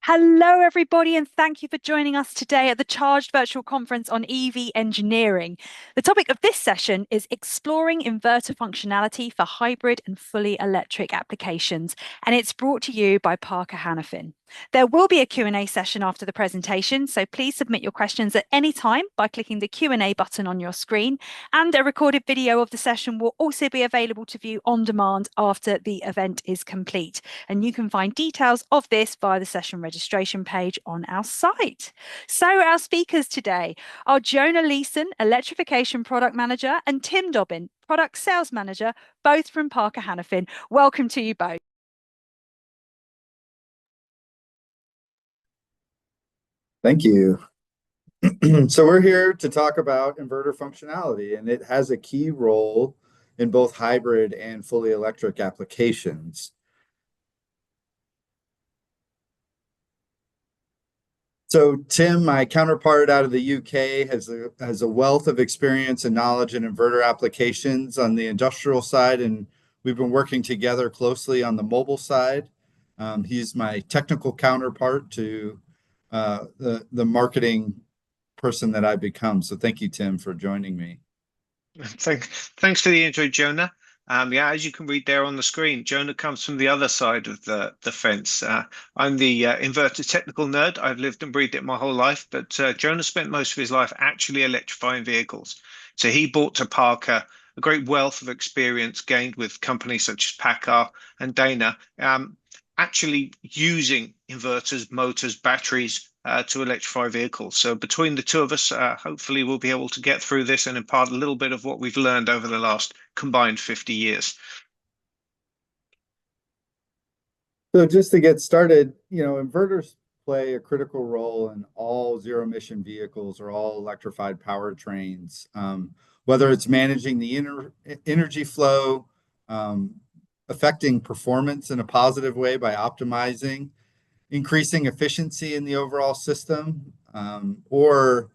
Hello, everybody, and thank you for joining us today at the Charged Virtual Conference on EV Engineering. The topic of this session is exploring inverter functionality for hybrid and fully electric applications, and it's brought to you by Parker Hannafin. There will be a Q&A session after the presentation, so please submit your questions at any time by clicking the Q&A button on your screen, and a recorded video of the session will also be available to view on demand after the event is complete. And you can find details of this via the session registration page on our site. So our speakers today are Jonah Leason, Electrification Product Manager, and Tim Dobbins, Product Sales Manager, both from Parker Hannafin. Welcome to you both. Thank you. So we're here to talk about inverter functionality, and it has a key role in both hybrid and fully electric applications. So Tim, my counterpart out of the UK, has a wealth of experience and knowledge in inverter applications on the industrial side, and we've been working together closely on the mobile side. He's my technical counterpart to the marketing person that I've become. So thank you, Tim, for joining me. Thanks for the intro, Jonah. Yeah, as you can read there on the screen, Jonah comes from the other side of the fence. I'm the inverter technical nerd. I've lived and breathed it my whole life, but Jonah spent most of his life actually electrifying vehicles. So he brought to Parker a great wealth of experience gained with companies such as Packard and Dana, actually using inverters, motors, batteries to electrify vehicles. So between the two of us, hopefully we'll be able to get through this and impart a little bit of what we've learned over the last combined 50 years. So just to get started, inverters play a critical role in all zero-emission vehicles or all electrified powertrains, whether it's managing the energy flow, affecting performance in a positive way by optimizing, increasing efficiency in the overall system, or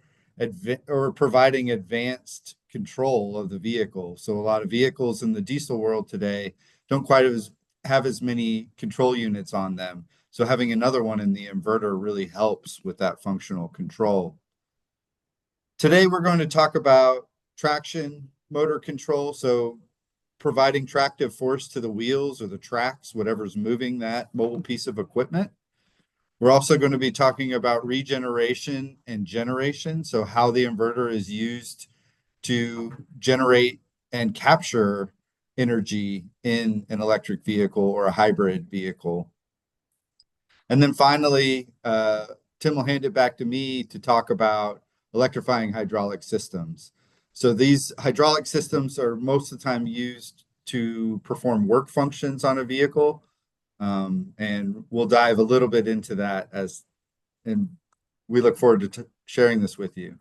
providing advanced control of the vehicle. So a lot of vehicles in the diesel world today don't quite have as many control units on them. So having another one in the inverter really helps with that functional control. Today, we're going to talk about traction motor control. So providing tractive force to the wheels or the tracks, whatever's moving that mobile piece of equipment. We're also going to be talking about regeneration and generation, so how the inverter is used to generate and capture energy in an electric vehicle or a hybrid vehicle. And then finally, Tim will hand it back to me to talk about electrifying hydraulic systems. So these hydraulic systems are most of the time used to perform work functions on a vehicle. And we'll dive a little bit into that and we look forward to sharing this with you.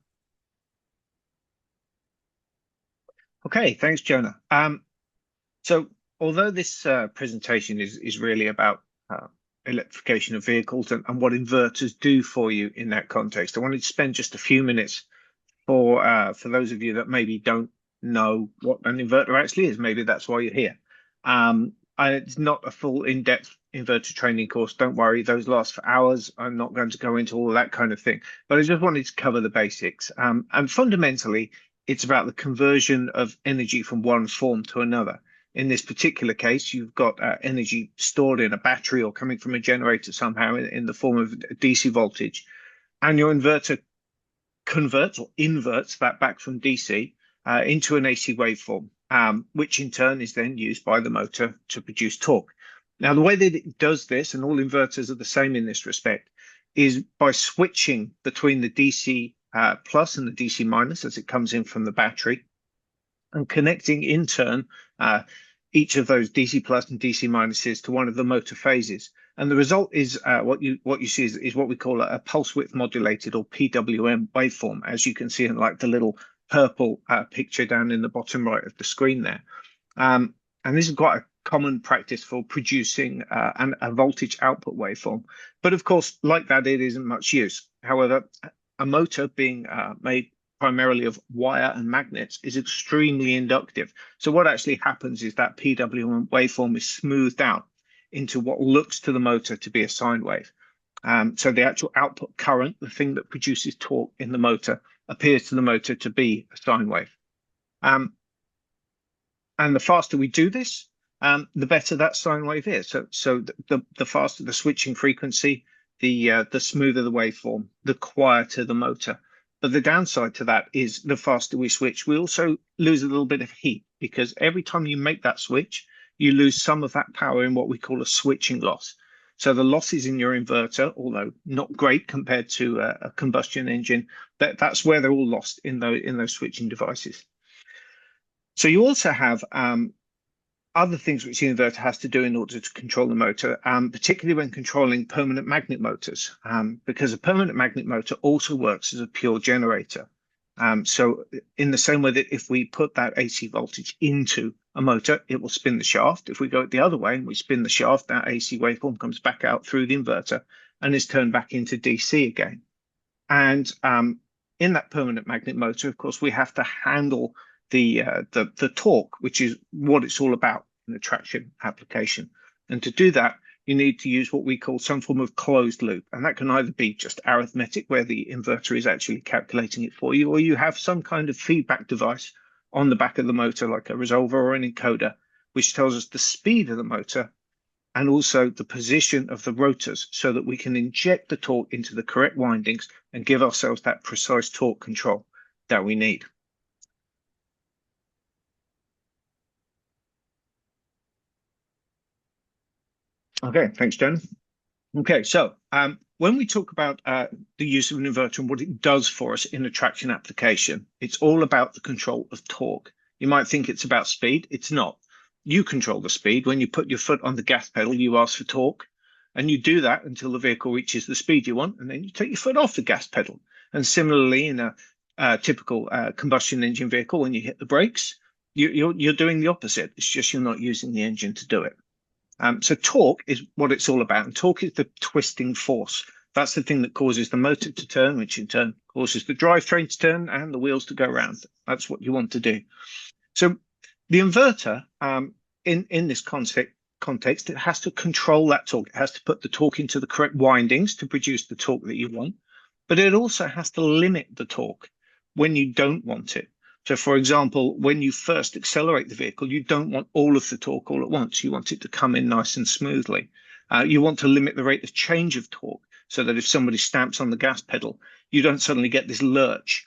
Okay, thanks, Jonah. So although this presentation is really about electrification of vehicles and what inverters do for you in that context, I wanted to spend just a few minutes for those of you that maybe don't know what an inverter actually is. Maybe that's why you're here. It's not a full in-depth inverter training course. Don't worry, those last for hours. I'm not going to go into all that kind of thing, but I just wanted to cover the basics. And fundamentally, it's about the conversion of energy from one form to another. In this particular case, you've got energy stored in a battery or coming from a generator somehow in the form of DC voltage, and your inverter converts or inverts that back from DC into an AC waveform, which in turn is then used by the motor to produce torque. Now, the way that it does this, and all inverters are the same in this respect, is by switching between the DC plus and the DC minus as it comes in from the battery, and connecting in turn each of those DC plus and DC minuses to one of the motor phases. And the result is what you see is what we call a pulse width modulated or PWM waveform, as you can see in like the little purple picture down in the bottom right of the screen there. And this is quite a common practice for producing a voltage output waveform. But of course, like that, it isn't much use. However, a motor being made primarily of wire and magnets is extremely inductive. So what actually happens is that PWM waveform is smoothed out into what looks to the motor to be a sine wave. So the actual output current, the thing that produces torque in the motor, appears to the motor to be a sine wave. And the faster we do this, the better that sine wave is. So the faster the switching frequency, the smoother the waveform, the quieter the motor. But the downside to that is the faster we switch, we also lose a little bit of heat, because every time you make that switch, you lose some of that power in what we call a switching loss. So the losses in your inverter, although not great compared to a combustion engine, that's where they're all lost in those switching devices. So you also have other things which the inverter has to do in order to control the motor, particularly when controlling permanent magnet motors, because a permanent magnet motor also works as a pure generator. So in the same way that if we put that AC voltage into a motor, it will spin the shaft. If we go the other way and we spin the shaft, that AC waveform comes back out through the inverter and is turned back into DC again. And in that permanent magnet motor, of course, we have to handle the torque, which is what it's all about in a traction application. And to do that, you need to use what we call some form of closed loop. And that can either be just arithmetic, where the inverter is actually calculating it for you, or you have some kind of feedback device on the back of the motor, like a resolver or an encoder, which tells us the speed of the motor and also the position of the rotors, so that we can inject the torque into the correct windings and give ourselves that precise torque control that we need. Okay, thanks, Jonah. Okay, so when we talk about the use of an inverter and what it does for us in a traction application, it's all about the control of torque. You might think it's about speed. It's not. You control the speed. When you put your foot on the gas pedal, you ask for torque, and you do that until the vehicle reaches the speed you want, and then you take your foot off the gas pedal. And similarly, in a typical combustion engine vehicle, when you hit the brakes, you're doing the opposite. It's just you're not using the engine to do it. So torque is what it's all about, and torque is the twisting force. That's the thing that causes the motor to turn, which in turn causes the drivetrain to turn and the wheels to go round. That's what you want to do. So the inverter, in this context, it has to control that torque. It has to put the torque into the correct windings to produce the torque that you want, but it also has to limit the torque when you don't want it. So, for example, when you first accelerate the vehicle, you don't want all of the torque all at once. You want it to come in nice and smoothly. You want to limit the rate of change of torque, so that if somebody stamps on the gas pedal, you don't suddenly get this lurch.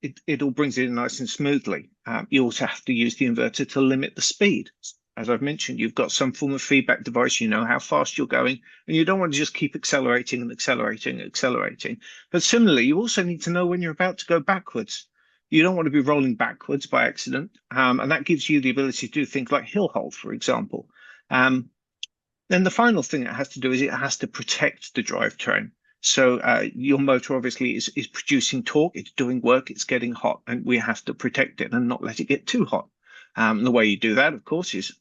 It all brings it in nice and smoothly. You also have to use the inverter to limit the speed. As I've mentioned, you've got some form of feedback device. You know how fast you're going, and you don't want to just keep accelerating and accelerating and accelerating. But similarly, you also need to know when you're about to go backwards. You don't want to be rolling backwards by accident, and that gives you the ability to do things like hill hold, for example. Then the final thing it has to do is it has to protect the drivetrain. So your motor obviously is producing torque, it's doing work, it's getting hot, and we have to protect it and not let it get too hot. The way you do that, of course, is,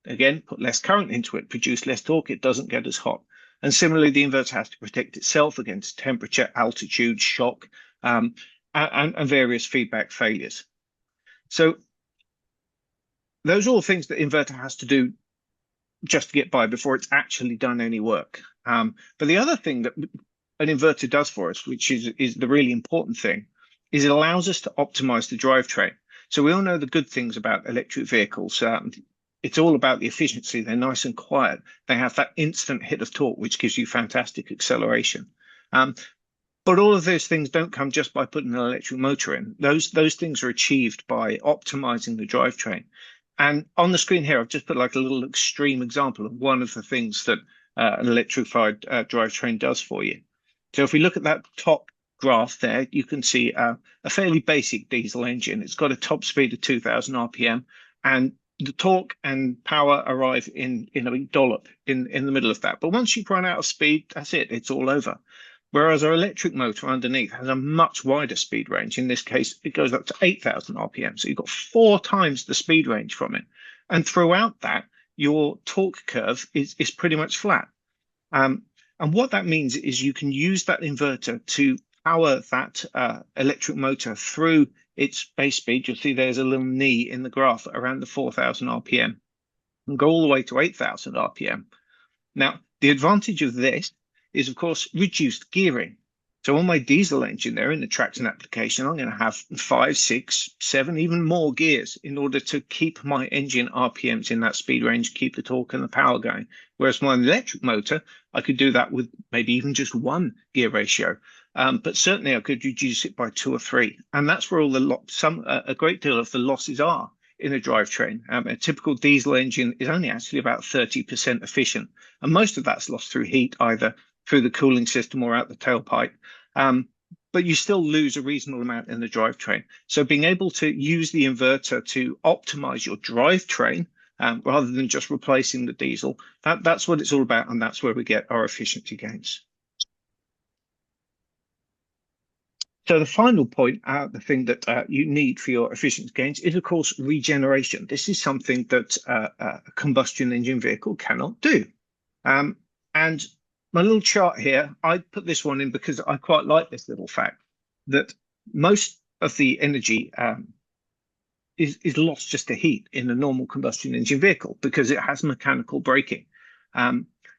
again, put less current into it, produce less torque, it doesn't get as hot. And similarly, the inverter has to protect itself against temperature, altitude, shock, and various feedback failures. So those are all things that inverter has to do just to get by before it's actually done any work. But the other thing that an inverter does for us, which is the really important thing, is it allows us to optimize the drivetrain. So we all know the good things about electric vehicles. It's all about the efficiency. They're nice and quiet. They have that instant hit of torque, which gives you fantastic acceleration. But all of those things don't come just by putting an electric motor in. Those things are achieved by optimizing the drivetrain. And on the screen here, I've just put like a little extreme example of one of the things that an electrified drivetrain does for you. So if we look at that top graph there, you can see a fairly basic diesel engine. It's got a top speed of 2,000 RPM, and the torque and power arrive in a big dollop in the middle of that. But once you've run out of speed, that's it. It's all over. Whereas our electric motor underneath has a much wider speed range. In this case, it goes up to 8,000 RPM. So you've got 4 times the speed range from it. And throughout that, your torque curve is pretty much flat. And what that means is you can use that inverter to power that electric motor through its base speed. You'll see there's a little knee in the graph around the 4,000 RPM and go all the way to 8,000 RPM. Now, the advantage of this is, of course, reduced gearing. So on my diesel engine there in the traction application, I'm going to have 5, 6, 7, even more gears in order to keep my engine RPMs in that speed range, keep the torque and the power going. Whereas my electric motor, I could do that with maybe even just 1 gear ratio. But certainly I could reduce it by 2 or 3. And that's where all a great deal of the losses are in a drivetrain. A typical diesel engine is only actually about 30% efficient. And most of that's lost through heat, either through the cooling system or out the tailpipe. But you still lose a reasonable amount in the drivetrain. So being able to use the inverter to optimize your drivetrain rather than just replacing the diesel, that's what it's all about. And that's where we get our efficiency gains. So the final point, the thing that you need for your efficiency gains is, of course, regeneration. This is something that a combustion engine vehicle cannot do. And my little chart here, I put this one in because I quite like this little fact that most of the energy is lost just to heat in a normal combustion engine vehicle because it has mechanical braking.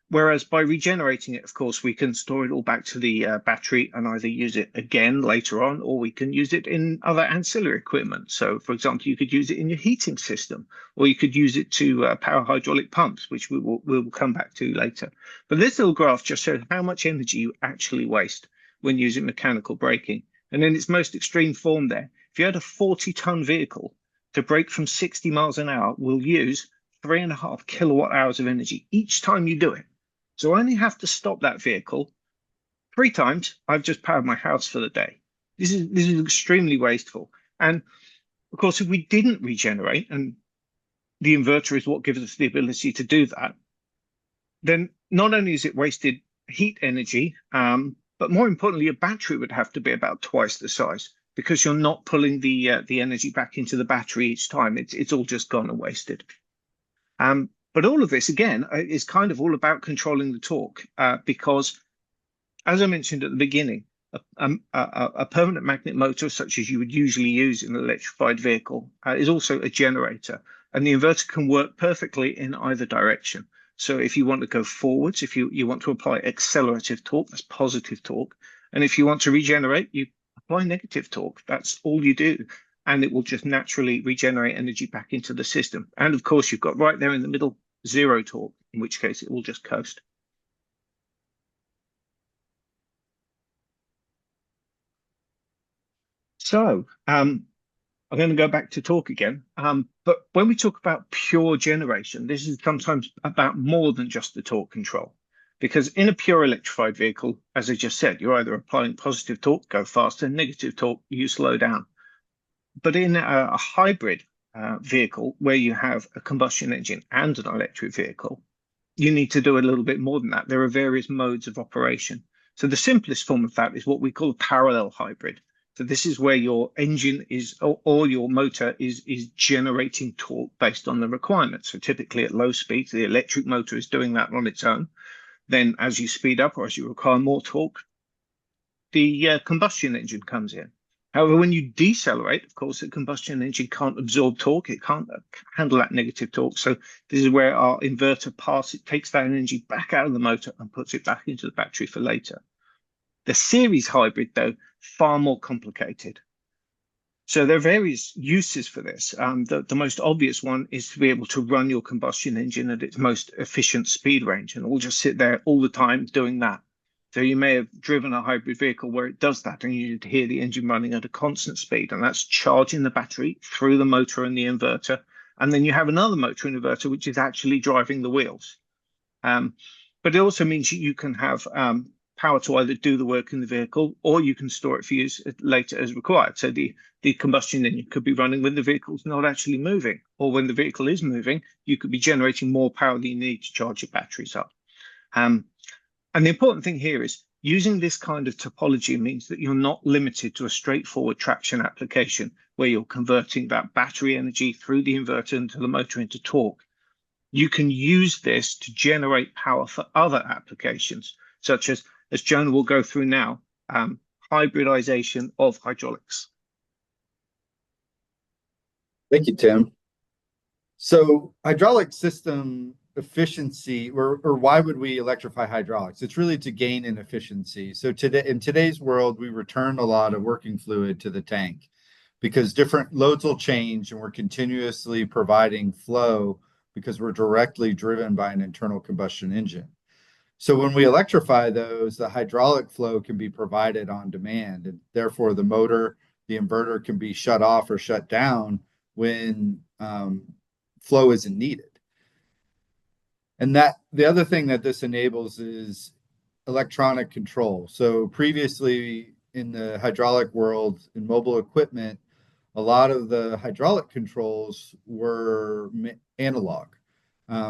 Whereas by regenerating it, of course, we can store it all back to the battery and either use it again later on, or we can use it in other ancillary equipment. So, for example, you could use it in your heating system, or you could use it to power hydraulic pumps, which we'll come back to later. But this little graph just shows how much energy you actually waste when using mechanical braking. And in its most extreme form there, if you had a 40-ton vehicle, to brake from 60 miles an hour will use 3.5 kilowatt hours of energy each time you do it. So I only have to stop that vehicle 3 times. I've just powered my house for the day. This is extremely wasteful. And of course, if we didn't regenerate, and the inverter is what gives us the ability to do that, then not only is it wasted heat energy, but more importantly, your battery would have to be about twice the size because you're not pulling the energy back into the battery each time. It's all just gone and wasted. But all of this, again, is kind of all about controlling the torque because, as I mentioned at the beginning, a permanent magnet motor, such as you would usually use in an electrified vehicle, is also a generator. And the inverter can work perfectly in either direction. So if you want to go forwards, if you want to apply accelerative torque, that's positive torque. And if you want to regenerate, you apply negative torque. That's all you do. And it will just naturally regenerate energy back into the system. And of course, you've got right there in the middle, 0 torque, in which case it will just coast. So I'm going to go back to torque again. But when we talk about pure generation, this is sometimes about more than just the torque control. Because in a pure electrified vehicle, as I just said, you're either applying positive torque, go faster, negative torque, you slow down. But in a hybrid vehicle where you have a combustion engine and an electric vehicle, you need to do a little bit more than that. There are various modes of operation. So the simplest form of that is what we call a parallel hybrid. So this is where your engine is, or your motor is generating torque based on the requirements. So typically at low speeds, the electric motor is doing that on its own. Then as you speed up or as you require more torque, the combustion engine comes in. However, when you decelerate, of course, the combustion engine can't absorb torque. It can't handle that negative torque. So this is where our inverter takes that energy back out of the motor and puts it back into the battery for later. The series hybrid, though, far more complicated. So there are various uses for this. The most obvious one is to be able to run your combustion engine at its most efficient speed range, and it will just sit there all the time doing that. So you may have driven a hybrid vehicle where it does that, and you hear the engine running at a constant speed, and that's charging the battery through the motor and the inverter. And then you have another motor and inverter, which is actually driving the wheels. But it also means you can have power to either do the work in the vehicle, or you can store it for use later as required. So the combustion engine could be running when the vehicle's not actually moving, or when the vehicle is moving, you could be generating more power than you need to charge your batteries up. And the important thing here is using this kind of topology means that you're not limited to a straightforward traction application where you're converting that battery energy through the inverter into the motor into torque. You can use this to generate power for other applications, such as Jonah will go through now, hybridization of hydraulics. Thank you, Tim. So hydraulic system efficiency, or why would we electrify hydraulics? It's really to gain in efficiency. So today, in today's world, we return a lot of working fluid to the tank because different loads will change and we're continuously providing flow because we're directly driven by an internal combustion engine. So when we electrify those, the hydraulic flow can be provided on demand, and therefore the motor, the inverter can be shut off or shut down when flow isn't needed. And that the other thing that this enables is electronic control. So previously in the hydraulic world, in mobile equipment, a lot of the hydraulic controls were analog,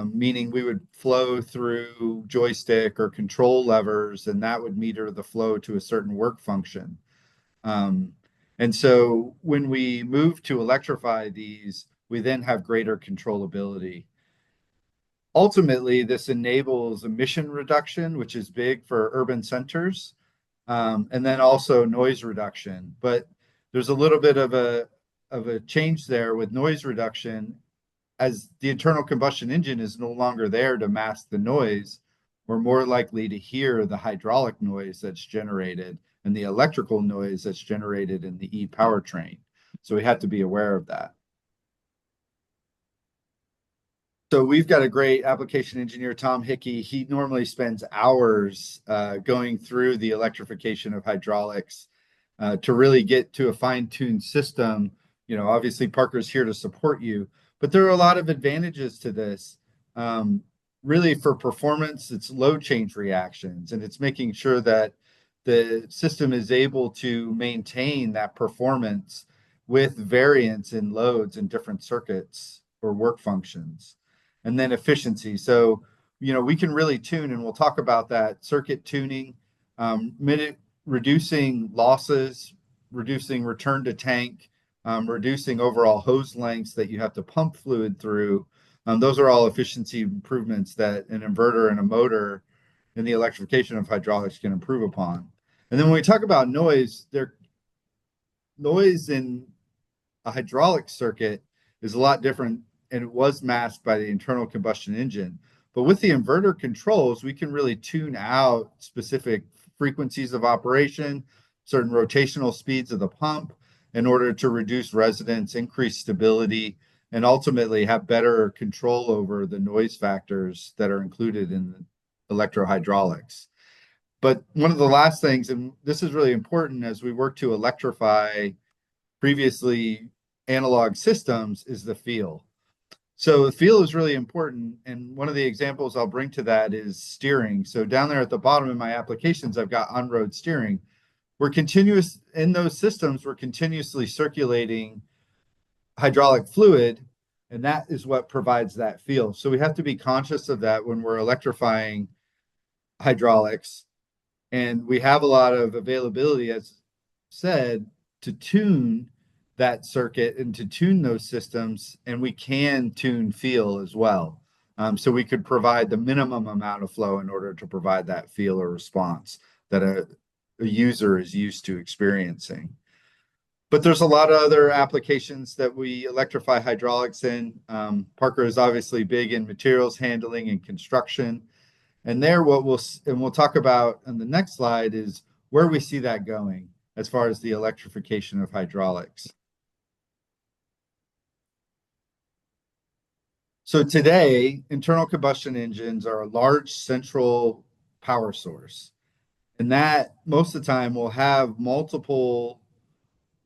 meaning we would flow through joystick or control levers, and that would meter the flow to a certain work function. And so when we move to electrify these, we then have greater controllability. Ultimately, this enables emission reduction, which is big for urban centers, and then also noise reduction. But there's a little bit of a change there with noise reduction, as the internal combustion engine is no longer there to mask the noise. We're more likely to hear the hydraulic noise that's generated and the electrical noise that's generated in the e-powertrain. So we have to be aware of that. So we've got a great application engineer, Tom Hickey. He normally spends hours going through the electrification of hydraulics to really get to a fine-tuned system. You know, obviously Parker's here to support you, but there are a lot of advantages to this. Really for performance, it's load change reactions, and it's making sure that the system is able to maintain that performance with variance in loads in different circuits or work functions. And then efficiency. So, you know, we can really tune, and we'll talk about that circuit tuning, reducing losses, reducing return to tank, reducing overall hose lengths that you have to pump fluid through. Those are all efficiency improvements that an inverter and a motor in the electrification of hydraulics can improve upon. And then when we talk about noise, noise in a hydraulic circuit is a lot different, and it was masked by the internal combustion engine. But with the inverter controls, we can really tune out specific frequencies of operation, certain rotational speeds of the pump in order to reduce resonance, increase stability, and ultimately have better control over the noise factors that are included in electrohydraulics. But one of the last things, and this is really important as we work to electrify previously analog systems, is the feel. So the feel is really important, and one of the examples I'll bring to that is steering. So down there at the bottom in my applications, I've got on-road steering. In those systems, we're continuously circulating hydraulic fluid, and that is what provides that feel. So we have to be conscious of that when we're electrifying hydraulics, and we have a lot of availability, as said, to tune that circuit and to tune those systems, and we can tune feel as well. So we could provide the minimum amount of flow in order to provide that feel or response that a user is used to experiencing. But there's a lot of other applications that we electrify hydraulics in. Parker is obviously big in materials handling and construction. And there, we'll talk about on the next slide is where we see that going as far as the electrification of hydraulics. So today, internal combustion engines are a large central power source. And that most of the time will have multiple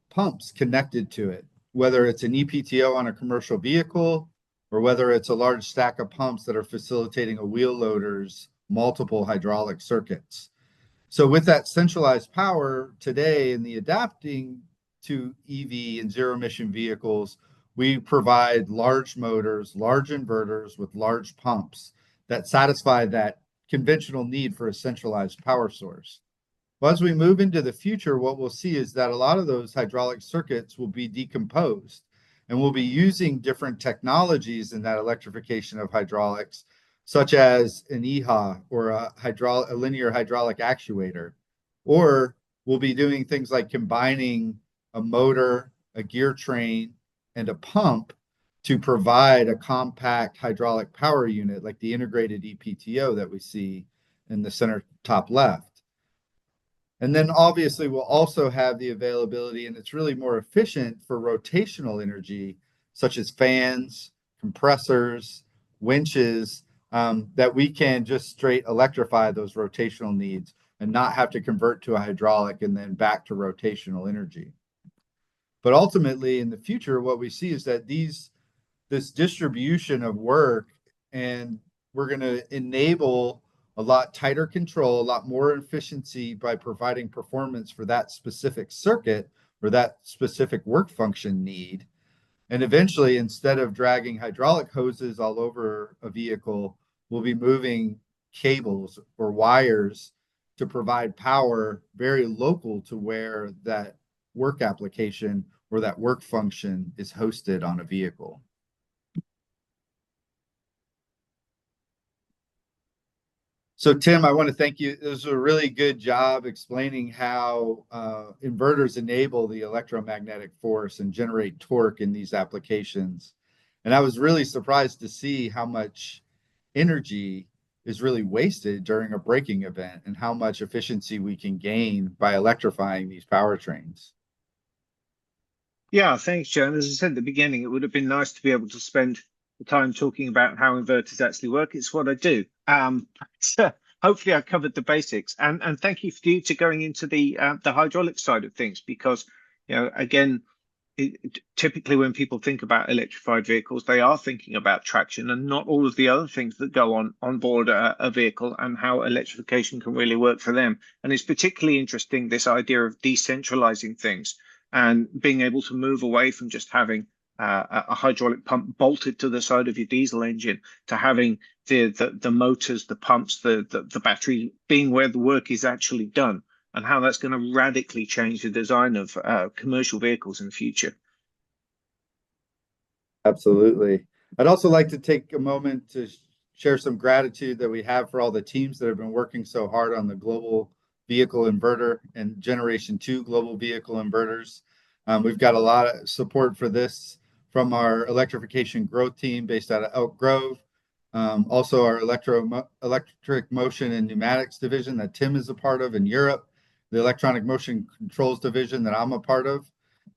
pumps connected to it, whether it's an EPTO on a commercial vehicle or whether it's a large stack of pumps that are facilitating a wheel loader's multiple hydraulic circuits. So with that centralized power today in the adapting to EV and zero emission vehicles, we provide large motors, large inverters with large pumps that satisfy that conventional need for a centralized power source. Well, as we move into the future, what we'll see is that a lot of those hydraulic circuits will be decomposed, and we'll be using different technologies in that electrification of hydraulics, such as an EHA or a linear hydraulic actuator, or we'll be doing things like combining a motor, a gear train, and a pump to provide a compact hydraulic power unit like the integrated EPTO that we see in the center top left. And then obviously we'll also have the availability, and it's really more efficient for rotational energy, such as fans, compressors, winches, that we can just straight electrify those rotational needs and not have to convert to a hydraulic and then back to rotational energy. But ultimately in the future, what we see is that this distribution of work, and we're going to enable a lot tighter control, a lot more efficiency by providing performance for that specific circuit or that specific work function need. And eventually, instead of dragging hydraulic hoses all over a vehicle, we'll be moving cables or wires to provide power very local to where that work application or that work function is hosted on a vehicle. So Tim, I want to thank you. This was a really good job explaining how inverters enable the electromagnetic force and generate torque in these applications. And I was really surprised to see how much energy is really wasted during a braking event and how much efficiency we can gain by electrifying these powertrains. Yeah, thanks, Jonah. As I said at the beginning, it would have been nice to be able to spend the time talking about how inverters actually work. It's what I do. So hopefully I covered the basics, and thank you for you to going into the hydraulic side of things, because again, typically when people think about electrified vehicles, they are thinking about traction and not all of the other things that go on board a vehicle, and how electrification can really work for them. And it's particularly interesting, this idea of decentralizing things and being able to move away from just having a hydraulic pump bolted to the side of your diesel engine to having the motors, the pumps, the battery being where the work is actually done, and how that's going to radically change the design of commercial vehicles in the future. Absolutely. I'd also like to take a moment to share some gratitude that we have for all the teams that have been working so hard on the global vehicle inverter and Generation 2 global vehicle inverters. We've got a lot of support for this from our electrification growth team based out of Elk Grove. Also our electric motion and pneumatics division that Tim is a part of in Europe, the electronic motion controls division that I'm a part of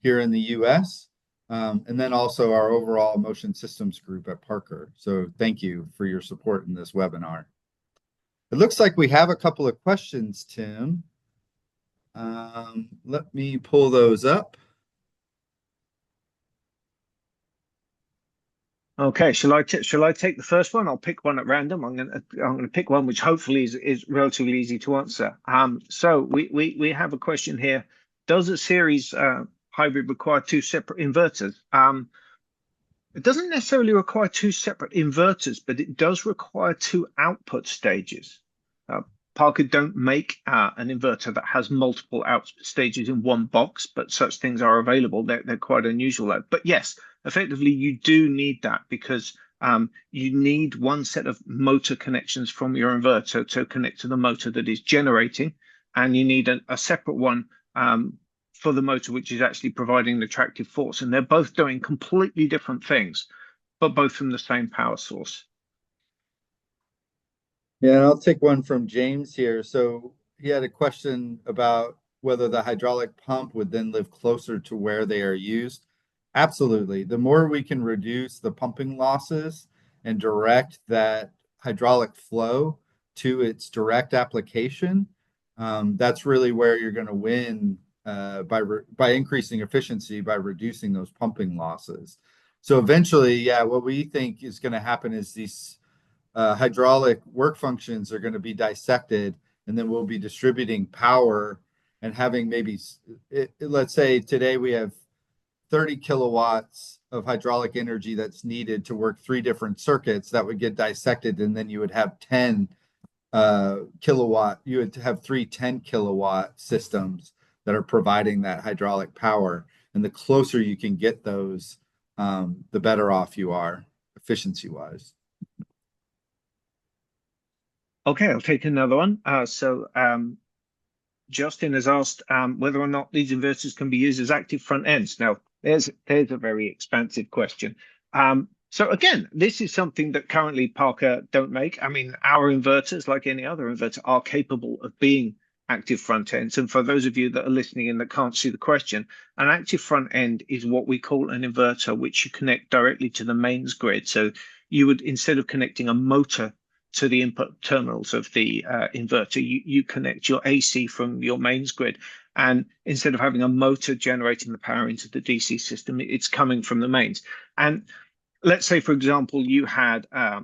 here in the US, and then also our overall motion systems group at Parker. So thank you for your support in this webinar. It looks like we have a couple of questions, Tim. Let me pull those up. Okay, shall I take the first one? I'll pick one at random. I'm gonna pick one which hopefully is relatively easy to answer. So we have a question here. Does a series hybrid require two separate inverters? It doesn't necessarily require two separate inverters, but it does require two output stages. Parker don't make an inverter that has multiple output stages in one box, but such things are available. They're quite unusual. But yes, effectively, you do need that, because you need one set of motor connections from your inverter to connect to the motor that is generating, and you need a separate one for the motor which is actually providing the attractive force. And they're both doing completely different things, but both from the same power source. Yeah, and I'll take one from James here. So he had a question about whether the hydraulic pump would then live closer to where they are used. Absolutely. The more we can reduce the pumping losses and direct that hydraulic flow to its direct application, that's really where you're going to win by increasing efficiency, by reducing those pumping losses. So eventually, yeah, what we think is going to happen is these hydraulic work functions are going to be dissected, and then we'll be distributing power and having maybe, let's say today we have 30 kilowatts of hydraulic energy that's needed to work 3 different circuits that would get dissected, and then you would have 10 kilowatt, you would have 3 10-kilowatt systems that are providing that hydraulic power. And the closer you can get those, the better off you are efficiency-wise. Okay, I'll take another one. Justin has asked whether or not these inverters can be used as active front ends. Now, there's a very expansive question. So again, this is something that currently Parker don't make. I mean, our inverters, like any other inverter, are capable of being active front ends. And for those of you that are listening and that can't see the question, an active front end is what we call an inverter, which you connect directly to the mains grid. So you would, instead of connecting a motor to the input terminals of the inverter, you connect your AC from your mains grid. And instead of having a motor generating the power into the DC system, it's coming from the mains. And let's say, for example, you had a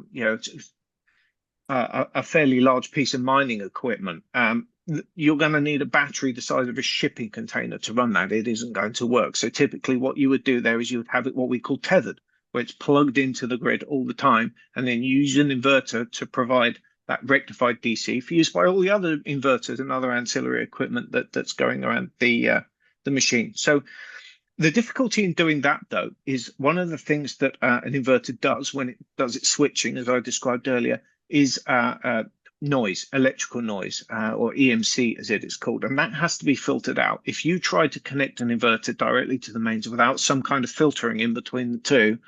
fairly large piece of mining equipment. You're going to need a battery the size of a shipping container to run that. It isn't going to work. So typically what you would do there is you would have it what we call tethered, where it's plugged into the grid all the time, and then you use an inverter to provide that rectified DC for use by all the other inverters and other ancillary equipment that's going around the machine. So the difficulty in doing that, though, is one of the things that an inverter does when it does its switching, as I described earlier, is noise, electrical noise, or EMC, as it is called, and that has to be filtered out. If you try to connect an inverter directly to the mains without some kind of filtering in between the two,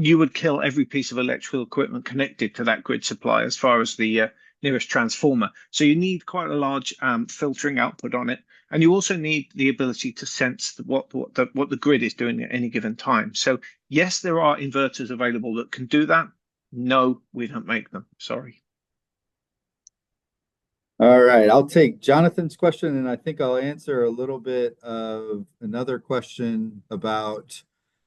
you would kill every piece of electrical equipment connected to that grid supply as far as the nearest transformer. So you need quite a large filtering output on it. And you also need the ability to sense what the grid is doing at any given time. So yes, there are inverters available that can do that. No, we don't make them. Sorry. All right, I'll take Jonathan's question, and I think I'll answer a little bit of another question about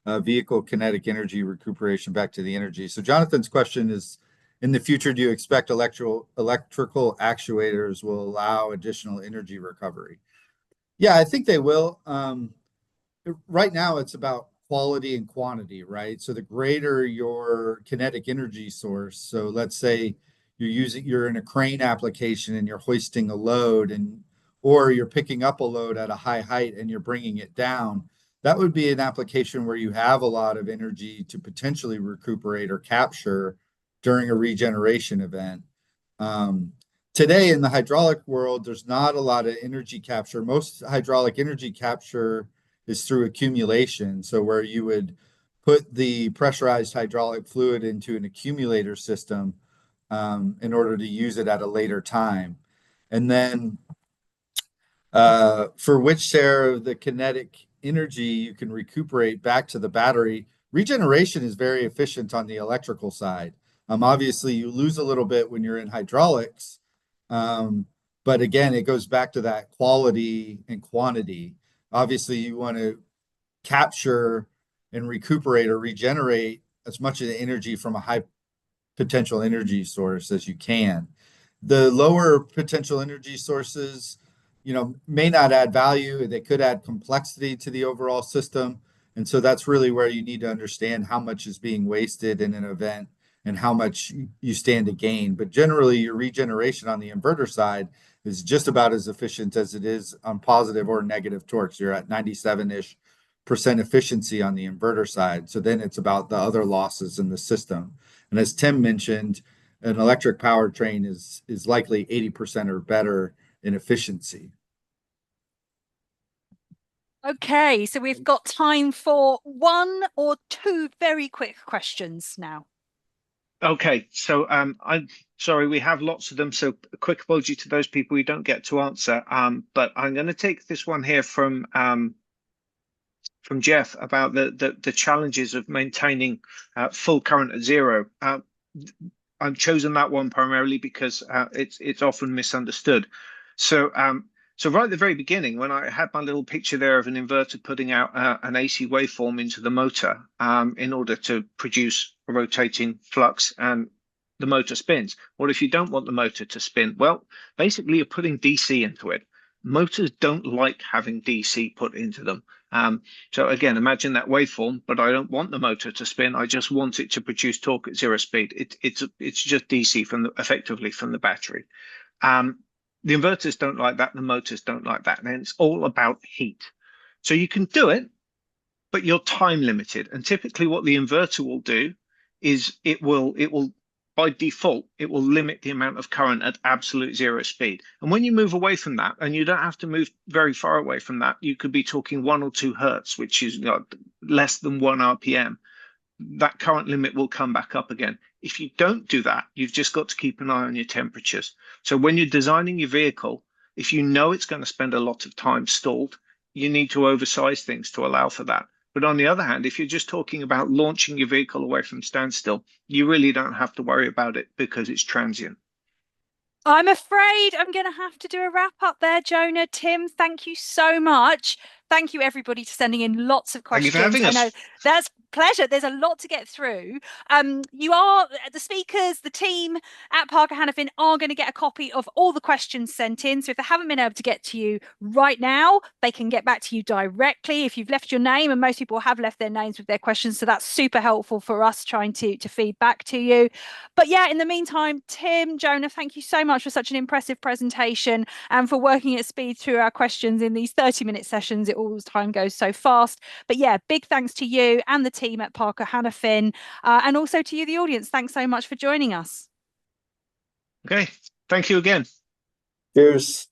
vehicle kinetic energy recuperation back to the energy. So Jonathan's question is, in the future, do you expect electrical actuators will allow additional energy recovery? Yeah, I think they will. Right now, it's about quality and quantity, right? So the greater your kinetic energy source, so let's say you're in a crane application and you're hoisting a load, or you're picking up a load at a high height and you're bringing it down. That would be an application where you have a lot of energy to potentially recuperate or capture during a regeneration event. Today in the hydraulic world, there's not a lot of energy capture. Most hydraulic energy capture is through accumulation. So where you would put the pressurized hydraulic fluid into an accumulator system in order to use it at a later time. And then for which share of the kinetic energy you can recuperate back to the battery, regeneration is very efficient on the electrical side. Obviously, you lose a little bit when you're in hydraulics, but again, it goes back to that quality and quantity. Obviously, you want to capture and recuperate or regenerate as much of the energy from a high potential energy source as you can. The lower potential energy sources, may not add value. They could add complexity to the overall system. And so that's really where you need to understand how much is being wasted in an event and how much you stand to gain. But generally, your regeneration on the inverter side is just about as efficient as it is on positive or negative torques. You're at 97-ish% efficiency on the inverter side. So then it's about the other losses in the system. And as Tim mentioned, an electric powertrain is likely 80% or better in efficiency. Okay, so we've got time for one or two very quick questions now. Okay, so I'm sorry, we have lots of them, so a quick apology to those people we don't get to answer. But I'm going to take this one here from Jeff about the challenges of maintaining full current at zero. I've chosen that one primarily because it's often misunderstood. So right at the very beginning, when I had my little picture there of an inverter putting out an AC waveform into the motor in order to produce a rotating flux, and the motor spins. What if you don't want the motor to spin? Well, basically you're putting DC into it. Motors don't like having DC put into them. So again, imagine that waveform, but I don't want the motor to spin. I just want it to produce torque at zero speed. It's just DC effectively from the battery. The inverters don't like that. The motors don't like that. And it's all about heat. So you can do it, but you're time limited. And typically what the inverter will do is it will by default, it will limit the amount of current at absolute zero speed. And when you move away from that, and you don't have to move very far away from that, you could be talking 1 or 2 hertz, which is less than 1 RPM. that current limit will come back up again. If you don't do that, you've just got to keep an eye on your temperatures. So when you're designing your vehicle, if you know it's going to spend a lot of time stalled, you need to oversize things to allow for that. But on the other hand, if you're just talking about launching your vehicle away from standstill, you really don't have to worry about it because it's transient. I'm afraid I'm going to have to do a wrap up there, Jonah. Tim, thank you so much. Thank you, everybody, for sending in lots of Thank you questions. for having I know us. that's pleasure. There's a lot to get through. You are the speakers, the team at Parker Hannafin are going to get a copy of all the questions sent in. So if they haven't been able to get to you right now, they can get back to you directly. If you've left your name, and most people have left their names with their questions, so that's super helpful for us trying to feed back to you. But yeah, in the meantime, Tim, Jonah, thank you so much for such an impressive presentation and for working at speed through our questions in these 30-minute sessions. It all the time goes so fast. But yeah, big thanks to you and the team at Parker Hannafin, and also to you, the audience. Thanks so much for joining us. Okay, thank you again. Cheers.